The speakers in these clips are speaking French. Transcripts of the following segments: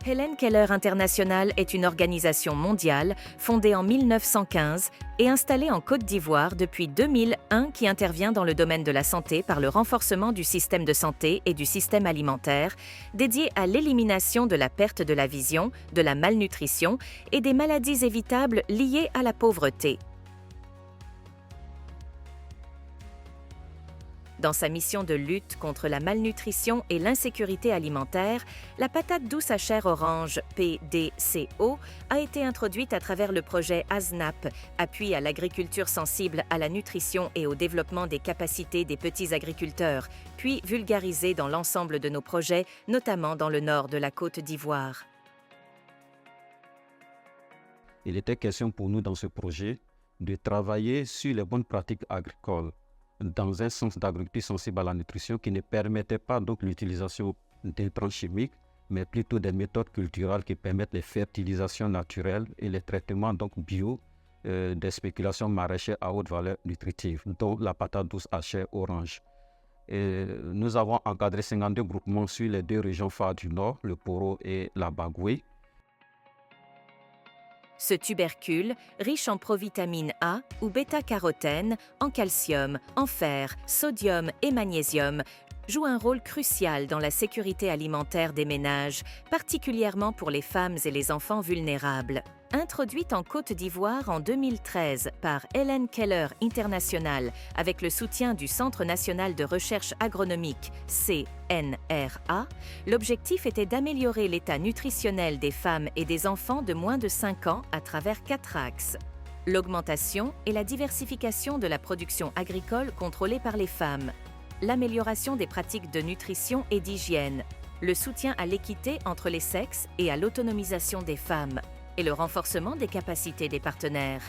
Helen Keller International est une organisation mondiale fondée en 1915 et installée en Côte d'Ivoire depuis 2001 qui intervient dans le domaine de la santé par le renforcement du système de santé et du système alimentaire, dédié à l'élimination de la perte de la vision, de la malnutrition et des maladies évitables liées à la pauvreté. Dans sa mission de lutte contre la malnutrition et l'insécurité alimentaire, la patate douce à chair orange, PDCO, a été introduite à travers le projet ASNAP, appui à l'agriculture sensible à la nutrition et au développement des capacités des petits agriculteurs, puis vulgarisée dans l'ensemble de nos projets, notamment dans le nord de la Côte d'Ivoire. Il était question pour nous dans ce projet de travailler sur les bonnes pratiques agricoles, dans un sens d'agriculture sensible à la nutrition qui ne permettait pas donc l'utilisation d'intrants chimiques, mais plutôt des méthodes culturelles qui permettent les fertilisations naturelles et les traitements donc bio des spéculations maraîchères à haute valeur nutritive, dont la patate douce à chair orange. Et nous avons encadré 52 groupements sur les 2 régions phares du Nord, le Poro et la Bagoué. Ce tubercule, riche en provitamine A ou bêta-carotène, en calcium, en fer, sodium et magnésium, joue un rôle crucial dans la sécurité alimentaire des ménages, particulièrement pour les femmes et les enfants vulnérables. Introduite en Côte d'Ivoire en 2013 par Helen Keller International avec le soutien du Centre national de recherche agronomique CNRA, l'objectif était d'améliorer l'état nutritionnel des femmes et des enfants de moins de 5 ans à travers 4 axes. L'augmentation et la diversification de la production agricole contrôlée par les femmes, l'amélioration des pratiques de nutrition et d'hygiène, le soutien à l'équité entre les sexes et à l'autonomisation des femmes, et le renforcement des capacités des partenaires.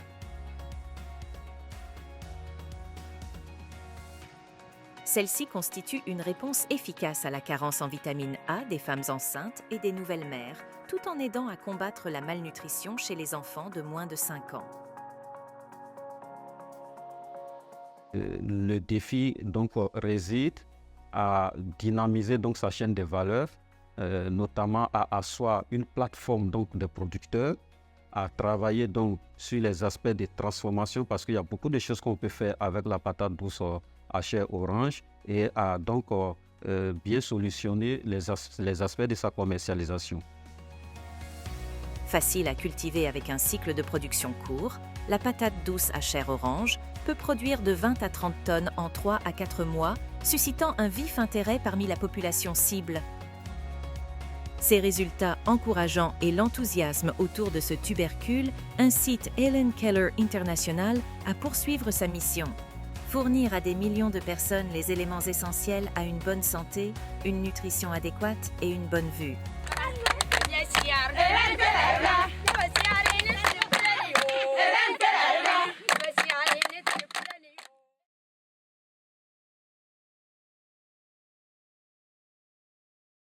Celle-ci constitue une réponse efficace à la carence en vitamine A des femmes enceintes et des nouvelles mères, tout en aidant à combattre la malnutrition chez les enfants de moins de 5 ans. Le défi donc réside à dynamiser donc sa chaîne de valeur, notamment à asseoir une plateforme donc de producteurs, à travailler donc sur les aspects de transformation parce qu'il y a beaucoup de choses qu'on peut faire avec la patate douce à chair orange et à donc bien solutionner les aspects de sa commercialisation. Facile à cultiver avec un cycle de production court, la patate douce à chair orange peut produire de 20 à 30 tonnes en 3 à 4 mois, suscitant un vif intérêt parmi la population cible. Ces résultats encourageants et l'enthousiasme autour de ce tubercule incitent Helen Keller International à poursuivre sa mission. Fournir à des millions de personnes les éléments essentiels à une bonne santé, une nutrition adéquate et une bonne vue.